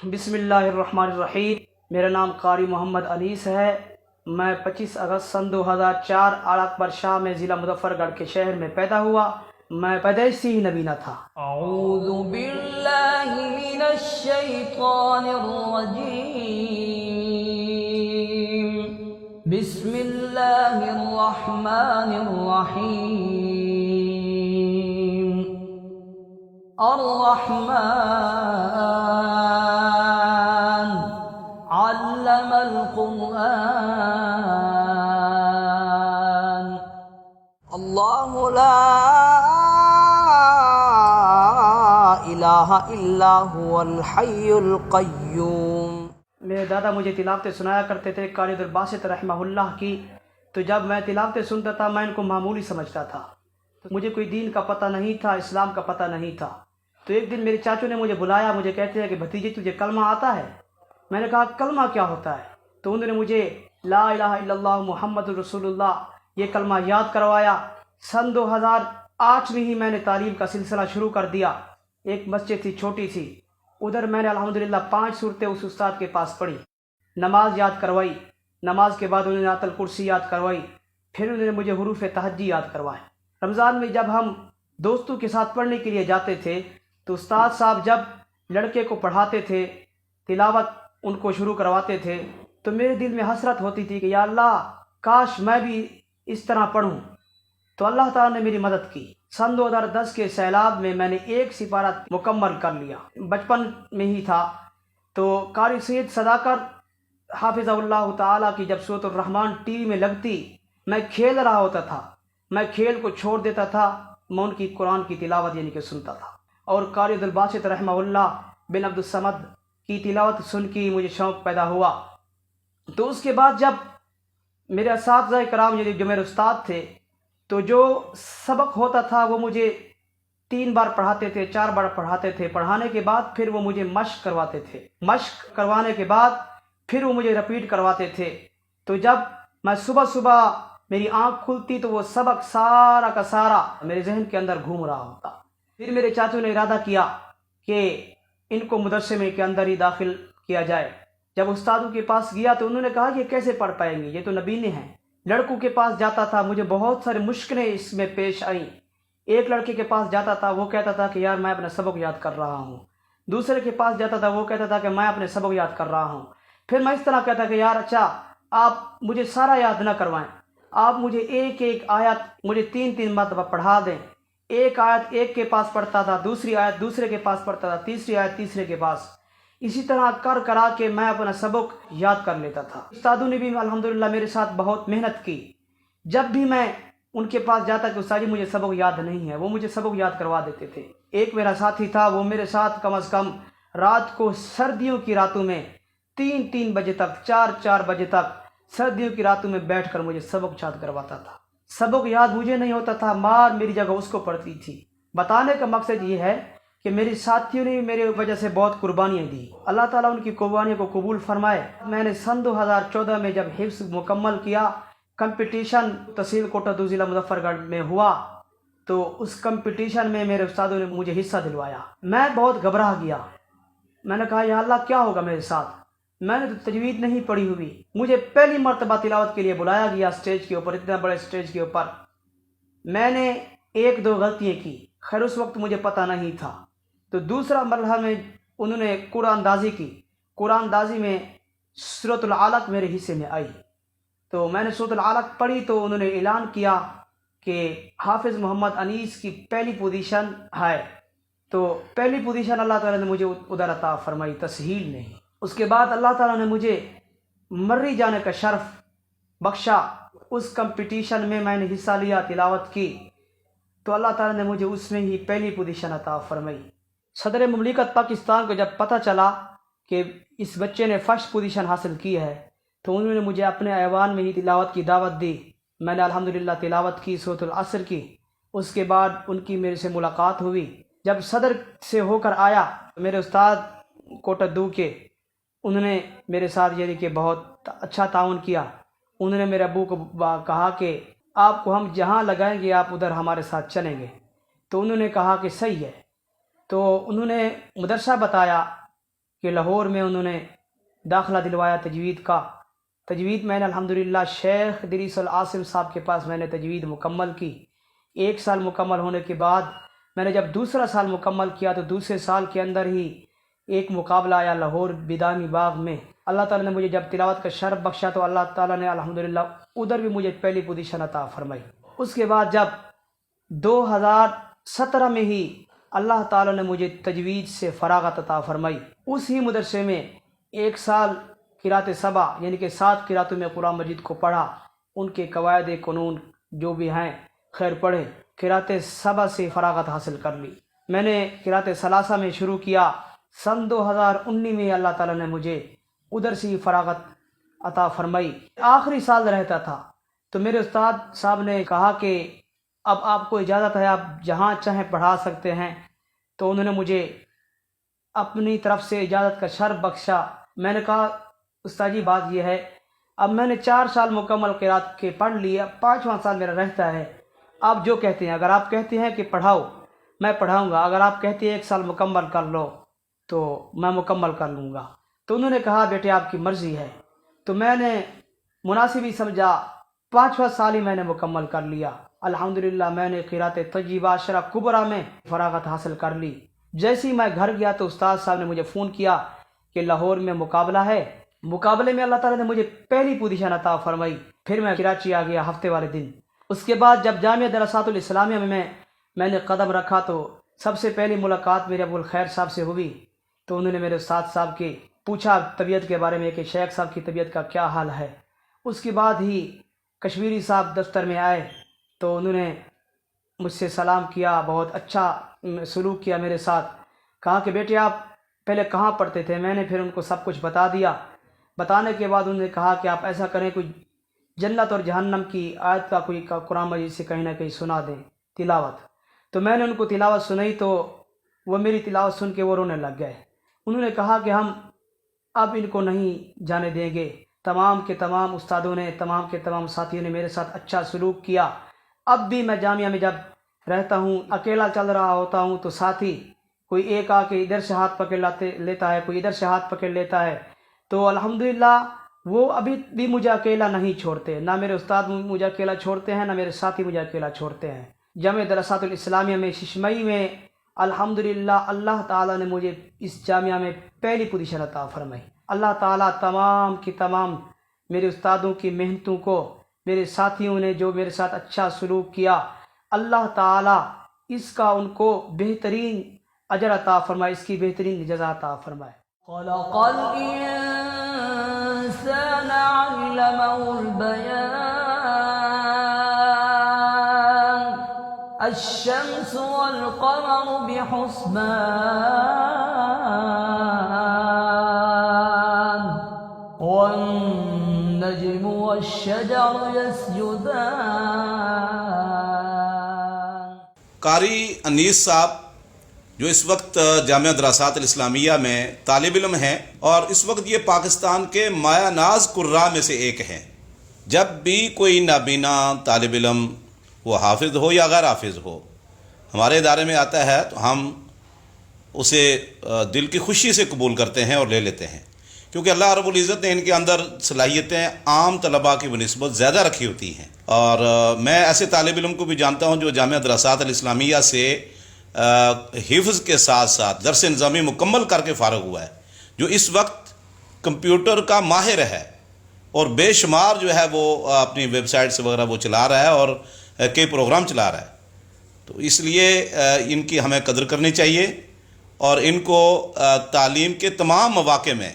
بسم اللہ الرحمن الرحیم۔ میرا نام قاری محمد انیس ہے۔ میں 25 اگست سن 2004 آل اکبر شاہ میں ضلع مظفر گڑھ کے شہر میں پیدا ہوا۔ میں پیدائش سے ہی نبینا تھا۔ اعوذ باللہ من الشیطان الرجیم، بسم اللہ الرحمن الرحیم۔ الرحمن علم القرآن، اللہ لا الہ الا هو الحی القیوم۔ میرے دادا مجھے تلاوتیں سنایا کرتے تھے قاری عبدالباسط رحمہ اللہ کی، تو جب میں تلاوتیں سنتا تھا میں ان کو معمولی سمجھتا تھا، مجھے کوئی دین کا پتہ نہیں تھا، اسلام کا پتہ نہیں تھا۔ تو ایک دن میرے چاچو نے مجھے بلایا، مجھے کہتے ہیں کہ بھتیجے تجھے کلمہ آتا ہے؟ میں نے کہا کلمہ کیا ہوتا ہے؟ تو انہوں نے مجھے لا الہ الا اللہ محمد رسول اللہ یہ کلمہ یاد کروایا۔ سن 2008 میں ہی میں نے تعلیم کا سلسلہ شروع کر دیا۔ ایک مسجد تھی چھوٹی سی، ادھر میں نے الحمدللہ 5 صورتیں اس استاد کے پاس پڑھی، نماز یاد کروائی، نماز کے بعد انہوں نے آیت الکرسی یاد کروائی، پھر انہوں نے مجھے حروف تہجی یاد کروائے۔ رمضان میں جب ہم دوستوں کے ساتھ پڑھنے کے لیے جاتے تھے تو استاد صاحب جب لڑکے کو پڑھاتے تھے، تلاوت ان کو شروع کرواتے تھے، تو میرے دل میں حسرت ہوتی تھی کہ یا اللہ کاش میں بھی اس طرح پڑھوں۔ تو اللہ تعالیٰ نے میری مدد کی۔ سن 2010 کے سیلاب میں میں نے 1 سپارہ مکمل کر لیا۔ بچپن میں ہی تھا تو قاری سید صداقت حافظہ اللہ تعالیٰ کی جب سورۃ الرحمن ٹی وی میں لگتی، میں کھیل رہا ہوتا تھا، میں کھیل کو چھوڑ دیتا تھا، میں ان کی قرآن کی تلاوت یعنی کہ سنتا تھا۔ اور قاری عبدالباسط رحمہ اللہ بن عبدالصمد کی تلاوت سن کے مجھے شوق پیدا ہوا۔ تو اس کے بعد جب میرے اساتذہ کرام یعنی جو میرے استاد تھے، تو جو سبق ہوتا تھا وہ مجھے 3 بار پڑھاتے تھے، 4 بار پڑھاتے تھے۔ پڑھانے کے بعد پھر وہ مجھے مشق کرواتے تھے، مشق کروانے کے بعد پھر وہ مجھے رپیٹ کرواتے تھے۔ تو جب میں صبح صبح میری آنکھ کھلتی تو وہ سبق سارا کا سارا میرے ذہن کے اندر گھوم رہا ہوتا۔ پھر میرے چاچو نے ارادہ کیا کہ ان کو مدرسے میں کے اندر ہی داخل کیا جائے۔ جب استادوں کے پاس گیا تو انہوں نے کہا کہ یہ کیسے پڑھ پائیں گے، یہ تو نبینے ہیں۔ لڑکوں کے پاس جاتا تھا، مجھے بہت ساری مشکلیں اس میں پیش آئیں۔ ایک لڑکے کے پاس جاتا تھا، وہ کہتا تھا کہ یار میں اپنا سبق یاد کر رہا ہوں۔ دوسرے کے پاس جاتا تھا، وہ کہتا تھا کہ میں اپنے سبق یاد کر رہا ہوں۔ پھر میں اس طرح کہتا کہ یار اچھا آپ مجھے سارا یاد نہ کروائیں، آپ مجھے ایک ایک آیت مجھے 3 مرتبہ پڑھا دیں۔ ایک آیت ایک کے پاس پڑھتا تھا، دوسری آیت دوسرے کے پاس پڑھتا تھا، تیسری آیت تیسرے کے پاس، اسی طرح کر کرا کے میں اپنا سبق یاد کر لیتا تھا۔ استادوں نے بھی الحمدللہ میرے ساتھ بہت محنت کی۔ جب بھی میں ان کے پاس جاتا کہ استاد جی مجھے سبق یاد نہیں ہے، وہ مجھے سبق یاد کروا دیتے تھے۔ ایک میرا ساتھی تھا، وہ میرے ساتھ کم از کم رات کو سردیوں کی راتوں میں 3 بجے تک، 4 بجے تک سردیوں کی راتوں میں بیٹھ کر مجھے سبق یاد کرواتا تھا۔ سبق یاد مجھے نہیں ہوتا تھا، مار میری جگہ اس کو پڑتی تھی۔ بتانے کا مقصد یہ ہے کہ میری ساتھیوں نے میرے وجہ سے بہت قربانیاں دی، اللہ تعالیٰ ان کی قربانیوں کو قبول فرمائے۔ میں نے سن 2014 میں جب حفظ مکمل کیا، کمپٹیشن تحصیل کوٹہ 2 ضلع مظفر گڑھ میں ہوا، تو اس کمپٹیشن میں میرے استادوں نے مجھے حصہ دلوایا۔ میں بہت گھبرا گیا، میں نے کہا یا اللہ کیا ہوگا میرے ساتھ، میں نے تو تجوید نہیں پڑھی ہوئی۔ مجھے پہلی مرتبہ تلاوت کے لیے بلایا گیا اسٹیج کے اوپر، اتنا بڑے اسٹیج کے اوپر۔ میں نے 1-2 غلطیاں کی، خیر اس وقت مجھے پتہ نہیں تھا۔ تو دوسرا مرحلہ میں انہوں نے قرآن اندازی کی، قرآن اندازی میں سورۃ العلق میرے حصے میں آئی۔ تو میں نے سورۃ العلق پڑھی تو انہوں نے اعلان کیا کہ حافظ محمد انیس کی پہلی پوزیشن ہے۔ تو پہلی پوزیشن اللہ تعالیٰ نے مجھے ادھر عطا فرمائی، تسہیل نہیں۔ اس کے بعد اللہ تعالیٰ نے مجھے مری جانے کا شرف بخشا۔ اس کمپٹیشن میں میں نے حصہ لیا، تلاوت کی، تو اللہ تعالیٰ نے مجھے اس میں ہی پہلی پوزیشن عطا فرمائی۔ صدر مملکت پاکستان کو جب پتہ چلا کہ اس بچے نے فرسٹ پوزیشن حاصل کی ہے تو انہوں نے مجھے اپنے ایوان میں ہی تلاوت کی دعوت دی۔ میں نے الحمدللہ تلاوت کی سورۃ العصر کی۔ اس کے بعد ان کی میرے سے ملاقات ہوئی۔ جب صدر سے ہو کر آیا، میرے استاد کوٹہ 2 کے، انہوں نے میرے ساتھ یعنی کہ بہت اچھا تعاون کیا۔ انہوں نے میرے ابو کو کہا کہ آپ کو ہم جہاں لگائیں گے آپ ادھر ہمارے ساتھ چلیں گے۔ تو انہوں نے کہا کہ صحیح ہے۔ تو انہوں نے مدرسہ بتایا کہ لاہور میں انہوں نے داخلہ دلوایا تجوید کا۔ تجوید میں نے الحمدللہ شیخ دریس العاصم صاحب کے پاس میں نے تجوید مکمل کی۔ 1 سال مکمل ہونے کے بعد میں نے جب دوسرا سال مکمل کیا تو دوسرے سال کے اندر ہی ایک مقابلہ آیا لاہور بیدانی باغ میں۔ اللہ تعالیٰ نے مجھے جب تلاوت کا شرف بخشا تو اللہ تعالیٰ نے الحمدللہ ادھر بھی مجھے پہلی پوزیشن عطا فرمائی۔ اس کے بعد جب 2017 میں ہی اللہ تعالیٰ نے مجھے تجوید سے فراغت عطا فرمائی۔ اس ہی مدرسے میں 1 سال قرات سبع یعنی کہ 7 قراتوں میں قرآن مجید کو پڑھا، ان کے قواعد قانون جو بھی ہیں خیر پڑھے، قرات سبع سے فراغت حاصل کر لی۔ میں نے قرات ثلاثہ میں شروع کیا، سن 2019 میں اللہ تعالیٰ نے مجھے ادھر سے ہی فراغت عطا فرمائی۔ آخری سال رہتا تھا تو میرے استاد صاحب نے کہا کہ اب آپ کو اجازت ہے، آپ جہاں چاہیں پڑھا سکتے ہیں، تو انہوں نے مجھے اپنی طرف سے اجازت کا شرف بخشا۔ میں نے کہا استاد جی بات یہ ہے، اب میں نے 4 سال مکمل قرات کے پڑھ لیا، 5واں سال میرا رہتا ہے، آپ جو کہتے ہیں، اگر آپ کہتے ہیں کہ پڑھاؤ میں پڑھاؤں گا، اگر آپ کہتے ہیں 1 سال مکمل کر لو تو میں مکمل کر لوں گا۔ تو انہوں نے کہا بیٹے آپ کی مرضی ہے، تو میں نے مناسب ہی سمجھا، 5واں سال ہی میں نے مکمل کر لیا۔ الحمدللہ میں نے قرات طیبہ عشرہ کبریٰ میں فراغت حاصل کر لی۔ جیسے ہی میں گھر گیا تو استاد صاحب نے مجھے فون کیا کہ لاہور میں مقابلہ ہے، مقابلے میں اللہ تعالیٰ نے مجھے پہلی پوزیشن عطا فرمائی۔ پھر میں کراچی آ گیا ہفتے والے دن۔ اس کے بعد جب جامعہ دراسات الاسلامیہ میں نے قدم رکھا تو سب سے پہلی ملاقات میرے ابو الخیر صاحب سے ہوئی، تو انہوں نے میرے استاد صاحب کے پوچھا طبیعت کے بارے میں کہ شیخ صاحب کی طبیعت کا کیا حال ہے۔ اس کے بعد ہی کشمیری صاحب دفتر میں آئے تو انہوں نے مجھ سے سلام کیا، بہت اچھا سلوک کیا میرے ساتھ، کہا کہ بیٹے آپ پہلے کہاں پڑھتے تھے؟ میں نے پھر ان کو سب کچھ بتا دیا۔ بتانے کے بعد انہوں نے کہا کہ آپ ایسا کریں، کوئی جنت اور جہنم کی آیت کا کوئی قرآن مجید سے کہیں نہ کہیں سنا دیں تلاوت۔ تو میں نے ان کو تلاوت سنائی تو وہ میری تلاوت سن کے وہ رونے لگ گئے۔ انہوں نے کہا کہ ہم اب ان کو نہیں جانے دیں گے۔ تمام کے تمام استادوں نے، تمام کے تمام ساتھیوں نے میرے ساتھ اچھا سلوک کیا۔ اب بھی میں جامعہ میں جب رہتا ہوں، اکیلا چل رہا ہوتا ہوں تو ساتھی کوئی ایک آ کے ادھر سے ہاتھ پکڑ لیتا ہے، کوئی ادھر سے ہاتھ پکڑ لیتا ہے، تو الحمدللہ وہ ابھی بھی مجھے اکیلا نہیں چھوڑتے، نہ میرے استاد مجھے اکیلا چھوڑتے ہیں، نہ میرے ساتھی مجھے اکیلا چھوڑتے ہیں۔ جامعہ دراسات الاسلامیہ میں ششمئی میں الحمدللہ اللہ تعالیٰ نے مجھے اس جامعہ میں پہلی پوزیشن عطا فرمائی۔ اللہ تعالیٰ تمام کی تمام میرے استادوں کی محنتوں کو، میرے ساتھیوں نے جو میرے ساتھ اچھا سلوک کیا، اللہ تعالیٰ اس کا ان کو بہترین اجر عطا فرمائے، اس کی بہترین جزا عطا فرمائے۔ خلق الإنسان علمه البيان الشمس والقمر بحسبان والنجم والشجر يسجدان۔ قاری انیس صاحب جو اس وقت جامعہ دراسات الاسلامیہ میں طالب علم ہیں اور اس وقت یہ پاکستان کے مایہ ناز قراء میں سے ایک ہیں۔ جب بھی کوئی نابینا طالب علم وہ حافظ ہو یا غیر حافظ ہو ہمارے ادارے میں آتا ہے تو ہم اسے دل کی خوشی سے قبول کرتے ہیں اور لے لیتے ہیں، کیونکہ اللہ رب العزت نے ان کے اندر صلاحیتیں عام طلباء کی بنسبت زیادہ رکھی ہوتی ہیں۔ اور میں ایسے طالب علم کو بھی جانتا ہوں جو جامعہ دراسات الاسلامیہ سے حفظ کے ساتھ ساتھ درس نظامی مکمل کر کے فارغ ہوا ہے، جو اس وقت کمپیوٹر کا ماہر ہے اور بے شمار جو ہے وہ اپنی ویب سائٹس وغیرہ وہ چلا رہا ہے اور کئی پروگرام چلا رہا ہے۔ تو اس لیے ان کی ہمیں قدر کرنی چاہیے اور ان کو تعلیم کے تمام مواقع میں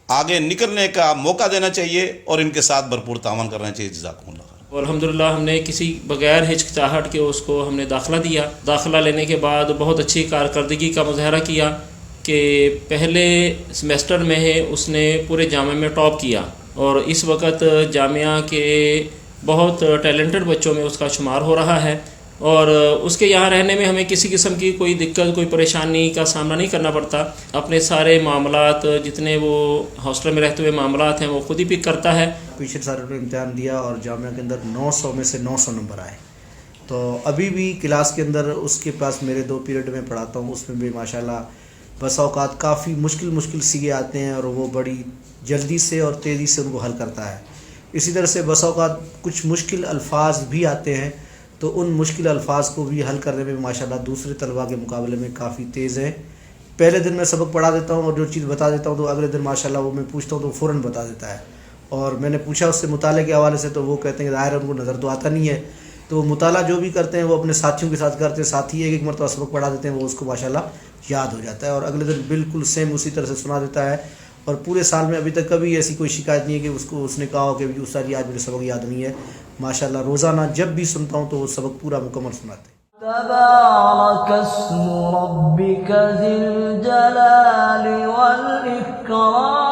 آگے نکلنے کا موقع دینا چاہیے اور ان کے ساتھ بھرپور تعاون کرنا چاہیے۔ جزاکم اللہ۔ اور الحمدللہ ہم نے کسی بغیر ہچکچاہٹ کے اس کو ہم نے داخلہ دیا۔ داخلہ لینے کے بعد بہت اچھی کارکردگی کا مظاہرہ کیا کہ پہلے سمیسٹر میں اس نے پورے جامعہ میں ٹاپ کیا اور اس وقت جامعہ کے بہت ٹیلنٹڈ بچوں میں اس کا شمار ہو رہا ہے، اور اس کے یہاں رہنے میں ہمیں کسی قسم کی کوئی دقت، کوئی پریشانی کا سامنا نہیں کرنا پڑتا۔ اپنے سارے معاملات جتنے وہ ہاسٹل میں رہتے ہوئے معاملات ہیں وہ خود ہی پک کرتا ہے۔ پچھلے سال نے امتحان دیا اور جامعہ کے اندر 900 میں سے 900 نمبر آئے، تو ابھی بھی کلاس کے اندر اس کے پاس میرے 2 پیریڈ میں پڑھاتا ہوں، اس میں بھی ماشاءاللہ بس اوقات کافی مشکل سیگے آتے ہیں اور وہ بڑی جلدی سے اور تیزی سے ان کو حل کرتا ہے. اسی طرح سے بس اوقات کچھ مشکل الفاظ بھی آتے ہیں تو ان مشکل الفاظ کو بھی حل کرنے میں ماشاءاللہ دوسرے طلباء کے مقابلے میں کافی تیز ہیں. پہلے دن میں سبق پڑھا دیتا ہوں اور جو چیز بتا دیتا ہوں تو اگلے دن ماشاءاللہ وہ میں پوچھتا ہوں تو فوراً بتا دیتا ہے. اور میں نے پوچھا اس سے مطالعے کے حوالے سے تو وہ کہتے ہیں کہ ظاہر ان کو نظر تو آتا نہیں ہے، تو وہ مطالعہ جو بھی کرتے ہیں وہ اپنے ساتھیوں کے ساتھ کرتے ہیں. ساتھی ایک مرتبہ سبق پڑھا دیتے ہیں، وہ اس کو ماشاءاللہ یاد ہو جاتا ہے اور اگلے دن بالکل سیم اسی طرح سے سنا دیتا ہے. اور پورے سال میں ابھی تک کبھی ایسی کوئی شکایت نہیں ہے کہ اس نے کہا ہو کہ استاد جی آج مجھے سبق یاد نہیں ہے. ماشاءاللہ روزانہ جب بھی سنتا ہوں تو وہ سبق پورا مکمل سناتے ہیں. تبارك اسم ربك ذي الجلال والإكرام.